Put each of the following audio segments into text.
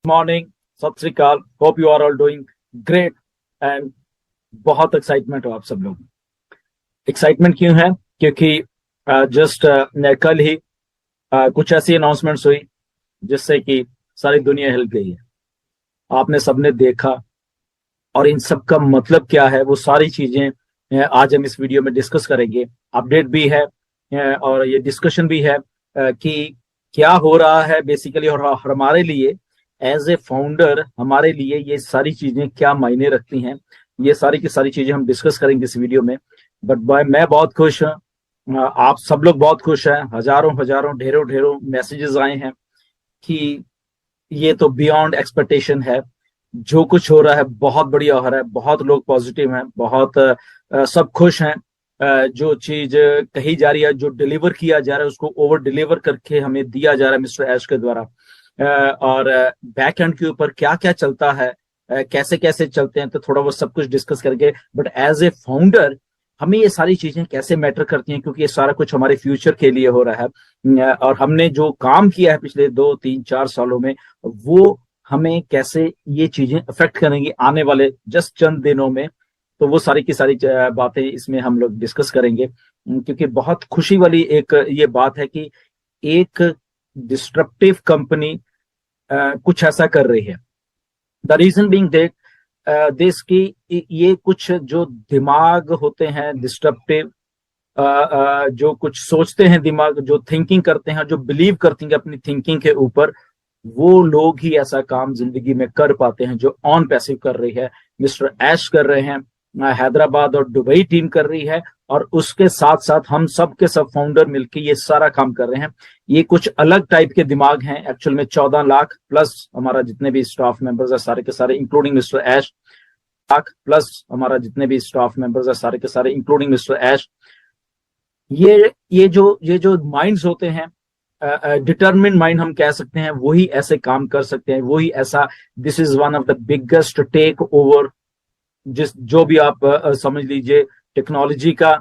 Morning, सत श्री अकाल। Hope you are all doing great and बहुत एक्साइटमेंट हो आप सब लोग। एक्साइटमेंट क्यों है? क्योंकि जस्ट कल ही कुछ ऐसी अनाउंसमेंट्स हुई जिससे कि सारी दुनिया हिल गई है। आपने सबने देखा, और इन सब का मतलब क्या है वो सारी चीजें आज हम इस वीडियो में डिस्कस करेंगे। अपडेट भी है और ये डिस्कशन भी है कि क्या हो रहा है बेसिकली, और हमारे लिए एज ए फाउंडर हमारे लिए ये सारी चीजें क्या मायने रखती हैं। ये सारी की सारी चीजें हम डिस्कस करेंगे इस वीडियो में। बट मैं बहुत खुश हूँ, आप सब लोग बहुत खुश हैं। हजारों हजारों ढेरों ढेरों मैसेजेस आए हैं कि ये तो बियॉन्ड एक्सपेक्टेशन है। जो कुछ हो रहा है बहुत बढ़िया हो रहा है, बहुत लोग पॉजिटिव हैं, बहुत सब खुश हैं। जो चीज कही जा रही है, जो डिलीवर किया जा रहा है, उसको ओवर डिलीवर करके हमें दिया जा रहा है मिस्टर ऐश के द्वारा। और बैक एंड के ऊपर क्या क्या चलता है, कैसे कैसे चलते हैं, तो थोड़ा वो सब कुछ डिस्कस करके। बट एज ए फाउंडर हमें ये सारी चीजें कैसे मैटर करती हैं, क्योंकि ये सारा कुछ हमारे फ्यूचर के लिए हो रहा है। और हमने जो काम किया है पिछले 2 3 4 सालों में, वो हमें कैसे ये चीजें अफेक्ट करेंगी आने वाले जस्ट चंद दिनों में। तो वो सारी की सारी बातें इसमें हम लोग डिस्कस करेंगे। क्योंकि बहुत खुशी वाली एक ये बात है कि एक डिस्ट्रप्टिव कंपनी कुछ ऐसा कर रही है। द रीजन बीइंग दैट देश की ये कुछ जो दिमाग होते हैं डिस्ट्रप्टिव, जो कुछ सोचते हैं दिमाग, जो थिंकिंग करते हैं, जो बिलीव करते हैं अपनी थिंकिंग के ऊपर, वो लोग ही ऐसा काम जिंदगी में कर पाते हैं जो ऑन पैसिव कर रही है। मिस्टर ऐश कर रहे हैं, हैदराबाद और दुबई टीम कर रही है, और उसके साथ साथ हम सब के सब फाउंडर मिलकर ये सारा काम कर रहे हैं। ये कुछ अलग टाइप के दिमाग हैं। एक्चुअल में 14 लाख प्लस हमारा जितने भी स्टाफ मेंबर्स है सारे के सारे इंक्लूडिंग मिस्टर ऐश, लाख प्लस हमारा जितने भी स्टाफ मेंबर्स है सारे के सारे इंक्लूडिंग मिस्टर ऐश। ये जो माइंड्स होते हैं, डिटरमिन माइंड हम कह सकते हैं, वही ऐसे काम कर सकते हैं, वही ऐसा। This is one of the biggest takeover, जिस जो भी आप समझ लीजिए, टेक्नोलॉजी का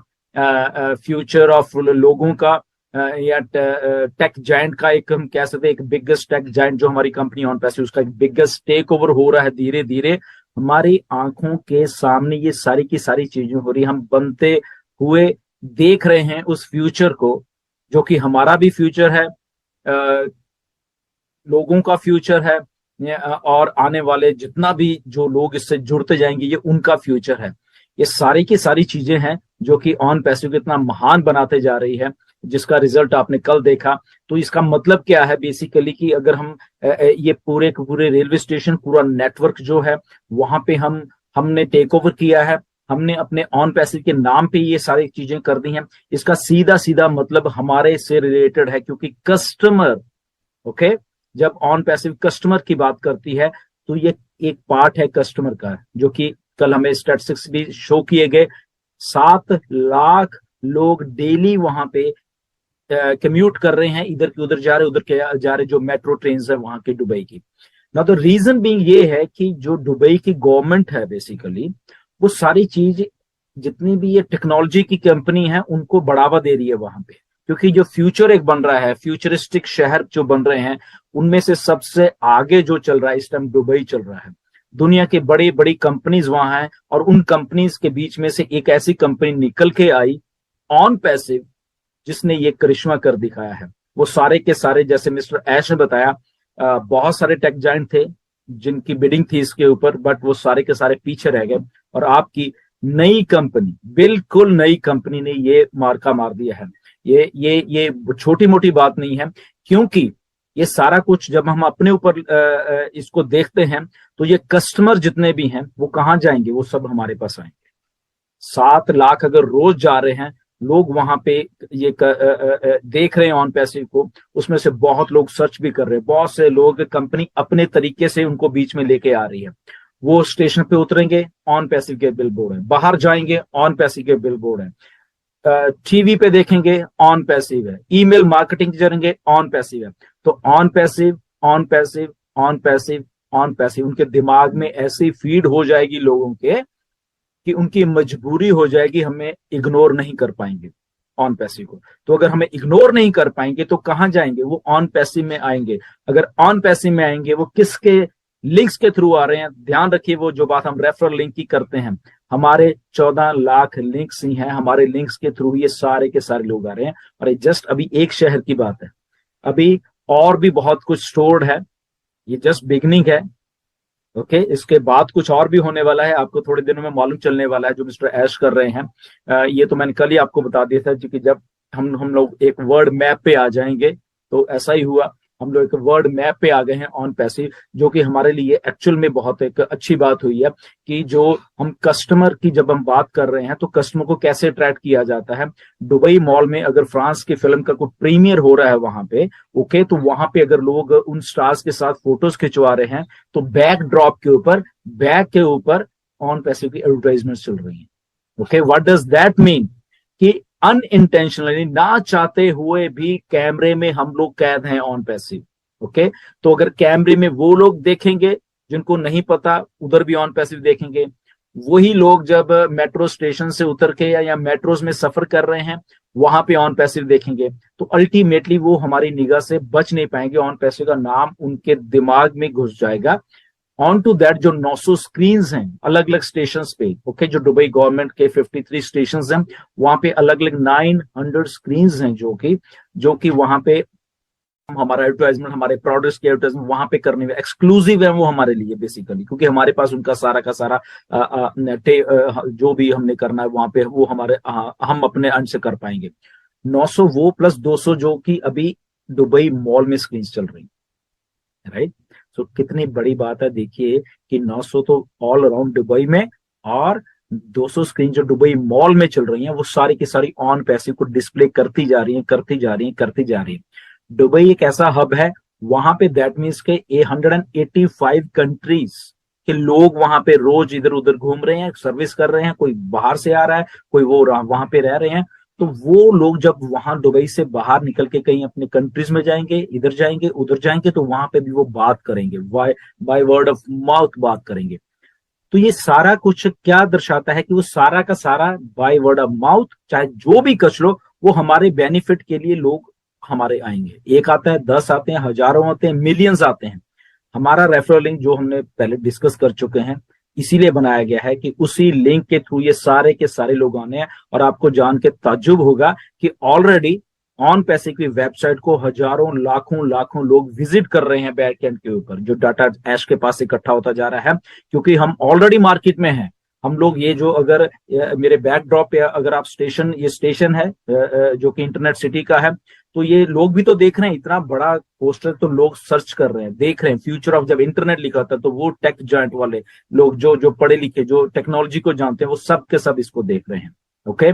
फ्यूचर ऑफ लोगों का, या टेक जायंट का, एक हम कह सकते हैं एक बिगेस्ट टेक जायंट जो हमारी कंपनी ऑन पैसिव, उसका एक बिगेस्ट टेक ओवर हो रहा है धीरे धीरे हमारी आंखों के सामने। ये सारी की सारी चीजें हो रही, हम बनते हुए देख रहे हैं उस फ्यूचर को, जो कि हमारा भी फ्यूचर है, लोगों का फ्यूचर है, और आने वाले जितना भी जो लोग इससे जुड़ते जाएंगे ये उनका फ्यूचर है। ये सारी की सारी चीजें हैं जो कि ऑन पैसिव को इतना महान बनाते जा रही है, जिसका रिजल्ट आपने कल देखा। तो इसका मतलब क्या है बेसिकली कि अगर हम ये पूरे के पूरे रेलवे स्टेशन, पूरा नेटवर्क जो है वहां पे हमने टेक ओवर किया है, हमने अपने ऑन पैसिव के नाम पे ये सारी चीजें कर दी हैं। इसका सीधा सीधा मतलब हमारे से रिलेटेड है, क्योंकि कस्टमर, ओके, जब ऑन पैसिव कस्टमर की बात करती है तो ये एक पार्ट है कस्टमर का, जो कि कल हमें स्टैटिस्टिक्स भी शो किए गए। 7 लाख लोग डेली वहां पे कम्यूट कर रहे हैं, इधर के उधर जा रहे, उधर के जा रहे, जो मेट्रो ट्रेन है वहां के दुबई की। ना तो रीजन बीइंग ये है कि जो दुबई की गवर्नमेंट है बेसिकली, वो सारी चीज जितनी भी ये टेक्नोलॉजी की कंपनी है उनको बढ़ावा दे रही है वहां पे। क्योंकि जो फ्यूचर एक बन रहा है, फ्यूचरिस्टिक शहर जो बन रहे हैं, उनमें से सबसे आगे जो चल रहा है इस टाइम दुबई चल रहा है। दुनिया की बड़ी बड़ी कंपनीज वहां हैं, और उन कंपनीज के बीच में से एक ऐसी कंपनी निकल के आई ऑन पैसिव, जिसने ये करिश्मा कर दिखाया है। वो सारे के सारे, जैसे मिस्टर ऐश ने बताया, बहुत सारे टेक जायंट थे जिनकी बिडिंग थी इसके ऊपर, बट वो सारे के सारे पीछे रह गए, और आपकी नई कंपनी, बिल्कुल नई कंपनी ने ये मार्का मार दिया है। ये छोटी मोटी बात नहीं है, क्योंकि ये सारा कुछ जब हम अपने ऊपर इसको देखते हैं, तो ये कस्टमर जितने भी हैं वो कहाँ जाएंगे? वो सब हमारे पास आएंगे। 7 लाख अगर रोज जा रहे हैं लोग वहां पे, ये देख रहे हैं ऑन पैसिव को, उसमें से बहुत लोग सर्च भी कर रहे हैं, बहुत से लोग कंपनी अपने तरीके से उनको बीच में लेके आ रही है। वो स्टेशन पे उतरेंगे, ऑन पैसिव के बिल बोर्ड है, बाहर जाएंगे ऑन पैसिव के बिल बोर्ड है, टीवी पे देखेंगे ऑन पैसिव है, ईमेल मार्केटिंग करेंगे ऑन पैसिव है। तो on passive, on passive, on passive, on passive उनके दिमाग में ऐसी फीड हो जाएगी लोगों के कि उनकी मजबूरी हो जाएगी, हमें इग्नोर नहीं कर पाएंगे। ऑन पैसिव को। तो अगर हमें इग्नोर नहीं कर पाएंगे तो कहां जाएंगे, वो ऑन पैसिव में आएंगे। अगर ऑन पैसिव में आएंगे, वो किसके लिंक्स के थ्रू आ रहे हैं, ध्यान रखिए वो जो बात हम रेफरल लिंक की करते हैं, हमारे 14 लाख लिंक्स ही हैं, हमारे लिंक्स के थ्रू ये सारे के सारे लोग आ रहे हैं। और ये जस्ट अभी एक शहर की बात है, अभी और भी बहुत कुछ स्टोर्ड है, ये जस्ट बिगनिंग है। ओके, इसके बाद कुछ और भी होने वाला है, आपको थोड़े दिनों में मालूम चलने वाला है जो मिस्टर ऐश कर रहे हैं। ये तो मैंने कल ही आपको बता दिया था, क्योंकि जब हम लोग एक वर्ड मैप पे आ जाएंगे तो ऐसा ही हुआ, हम लोग एक वर्ड मैप पे आ गए हैं ऑन पैसिव, जो कि हमारे लिए एक्चुअल में बहुत एक अच्छी बात हुई है कि जो हम कस्टमर की जब हम बात कर रहे हैं तो कस्टमर को कैसे अट्रैक्ट किया जाता है। दुबई मॉल में अगर फ्रांस की फिल्म का कोई प्रीमियर हो रहा है वहां पे, ओके, तो वहां पे अगर लोग उन स्टार्स के साथ फोटोज खिंचवा रहे हैं तो बैक ड्रॉप के ऊपर, बैक के ऊपर ऑन पैसिव की एडवर्टाइजमेंट चल रही है। Okay, what does that mean कि अनइंटेंशनली, ना चाहते हुए भी कैमरे में हम लोग कैद हैं ऑन पैसिव। ओके, तो अगर कैमरे में वो लोग देखेंगे जिनको नहीं पता, उधर भी ऑन पैसिव देखेंगे। वही लोग जब मेट्रो स्टेशन से उतर के या मेट्रोज में सफर कर रहे हैं, वहां पे ऑन पैसिव देखेंगे, तो अल्टीमेटली वो हमारी निगाह से बच नहीं पाएंगे, ऑन पैसिव का नाम उनके दिमाग में घुस जाएगा। ऑन टू दैट जो 900 स्क्रीन हैं अलग अलग स्टेशन पे, ओके, जो दुबई गवर्नमेंट के 53 स्टेशन हैं, वहां पे अलग अलग 900 स्क्रीन हैं जो कि वहां पे हमारा एडवर्टाइजमेंट, हमारे प्रोडक्ट्स की एडवर्टाइजमेंट वहां पे करने में एक्सक्लूसिव है वो हमारे लिए बेसिकली, क्योंकि हमारे पास उनका सारा का सारा जो भी हमने करना है वहां पे वो हमारे हम अपने अंश से कर पाएंगे। 900 वो प्लस 200 जो कि अभी दुबई मॉल में स्क्रीन चल रही है, राइट। सो कितनी बड़ी बात है, देखिए कि 900 तो ऑल अराउंड दुबई में, और 200 स्क्रीन जो दुबई मॉल में चल रही हैं वो सारी की सारी ऑन पैसिव को डिस्प्ले करती जा रही हैं, करती जा रही हैं, करती जा रही हैं। दुबई एक ऐसा हब है, वहां पे दैट मीन्स के 185 कंट्रीज के लोग वहां पे रोज इधर उधर घूम रहे हैं, सर्विस कर रहे हैं, कोई बाहर से आ रहा है, कोई वो वहां पे रह रहे हैं। तो वो लोग जब वहां दुबई से बाहर निकल के कहीं अपने कंट्रीज में जाएंगे, इधर जाएंगे उधर जाएंगे, तो वहां पे भी वो बात करेंगे, बाय वर्ड ऑफ माउथ बात करेंगे। तो ये सारा कुछ क्या दर्शाता है कि वो सारा का सारा बाय वर्ड ऑफ माउथ, चाहे जो भी कच लो, वो हमारे बेनिफिट के लिए लोग हमारे आएंगे। एक आता है, 10 आते हैं, हजारों आते हैं, मिलियंस आते हैं। हमारा रेफरल लिंक जो हमने पहले डिस्कस कर चुके हैं, इसीलिए बनाया गया है कि उसी लिंक के थ्रू ये सारे के सारे लोग आने हैं। और आपको जान के ताज्जुब होगा कि ऑलरेडी ऑन पैसे की वेबसाइट को हजारों लाखों लाखों लोग विजिट कर रहे हैं बैकएंड के ऊपर, जो डाटा ऐश के पास इकट्ठा होता जा रहा है, क्योंकि हम ऑलरेडी मार्केट में हैं। हम लोग ये जो अगर मेरे बैकड्रॉप पे अगर आप स्टेशन, ये स्टेशन है जो कि इंटरनेट सिटी का है, तो ये लोग भी तो देख रहे हैं, इतना बड़ा पोस्टर तो लोग सर्च कर रहे हैं, देख रहे हैं। फ्यूचर ऑफ जब इंटरनेट लिखा था तो वो टेक जॉइंट वाले लोग जो जो पढ़े लिखे, जो टेक्नोलॉजी को जानते हैं, वो सब के सब इसको देख रहे हैं। ओके,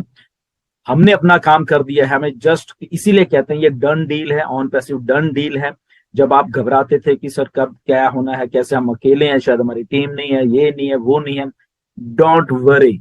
हमने अपना काम कर दिया है, हमें जस्ट इसीलिए कहते हैं ये डन डील है, ऑन पैसिव डन डील है। जब आप घबराते थे कि सर कब क्या होना है, कैसे, हम अकेले हैं, शायद हमारी टीम नहीं है, ये नहीं है, वो नहीं है, डोंट वरी।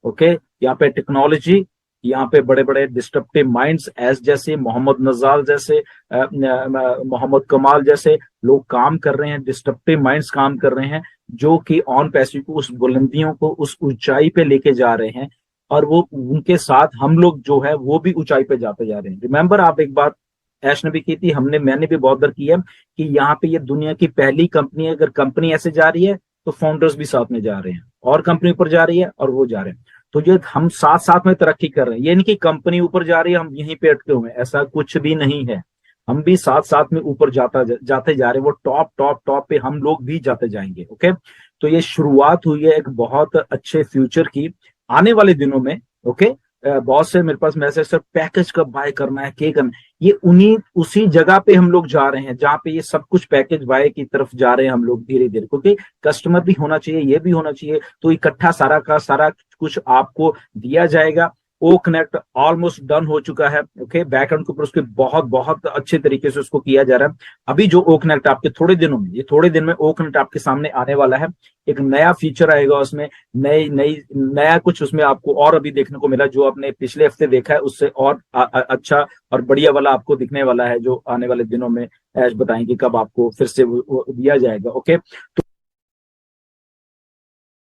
ओके, यहाँ पे टेक्नोलॉजी, यहाँ पे बड़े बड़े डिस्ट्रप्टिव माइंड्स एस जैसे, मोहम्मद नजाल जैसे, मोहम्मद कमाल जैसे लोग काम कर रहे हैं, डिस्ट्रप्टिव माइंड्स काम कर रहे हैं, जो कि ऑन पैसिव को उस बुलंदियों को, उस ऊंचाई पे लेके जा रहे हैं। और वो उनके साथ हम लोग जो है वो भी ऊंचाई पे जाते जा रहे हैं। रिमेंबर, आप एक बात ऐश ने भी की थी, मैंने भी बहुत बार की है, कि यहाँ पे ये दुनिया की पहली कंपनी है। अगर कंपनी ऐसे जा रही है तो फाउंडर्स भी साथ में जा रहे हैं, और कंपनी ऊपर जा रही है और वो जा रहे हैं। तो ये हम साथ साथ में तरक्की कर रहे हैं, ये नहीं कि कंपनी ऊपर जा रही है हम यहीं पे अटके हुए हैं, ऐसा कुछ भी नहीं है। हम भी साथ साथ में ऊपर जाते जा रहे हैं, वो टॉप टॉप टॉप पे हम लोग भी जाते जाएंगे। ओके, तो ये शुरुआत हुई है एक बहुत अच्छे फ्यूचर की आने वाले दिनों में। ओके, बहुत से मेरे पास मैसेज, सर पैकेज कब बाय करना है, क्या करना है, ये उसी जगह पे हम लोग जा रहे हैं जहां पे ये सब कुछ पैकेज बाय की तरफ जा रहे हैं हम लोग धीरे धीरे, क्योंकि कस्टमर भी होना चाहिए, ये भी होना चाहिए, तो इकट्ठा सारा का सारा कुछ आपको दिया जाएगा। ओ कनेक्ट ऑलमोस्ट डन हो चुका है। ओके, बैकएंड के ऊपर उसके बहुत बहुत अच्छे तरीके से उसको किया जा रहा है। अभी जो ओ कनेक्ट आपके थोड़े दिनों में, ये थोड़े दिन में ओ कनेक्ट आपके सामने आने वाला है, एक नया फीचर आएगा उसमें, नया कुछ उसमें आपको और अभी देखने को मिला, जो आपने पिछले हफ्ते देखा है उससे और अच्छा और बढ़िया वाला आपको दिखने वाला है, जो आने वाले दिनों में ऐश बताएंगे कब आपको फिर से वो दिया जाएगा। ओके,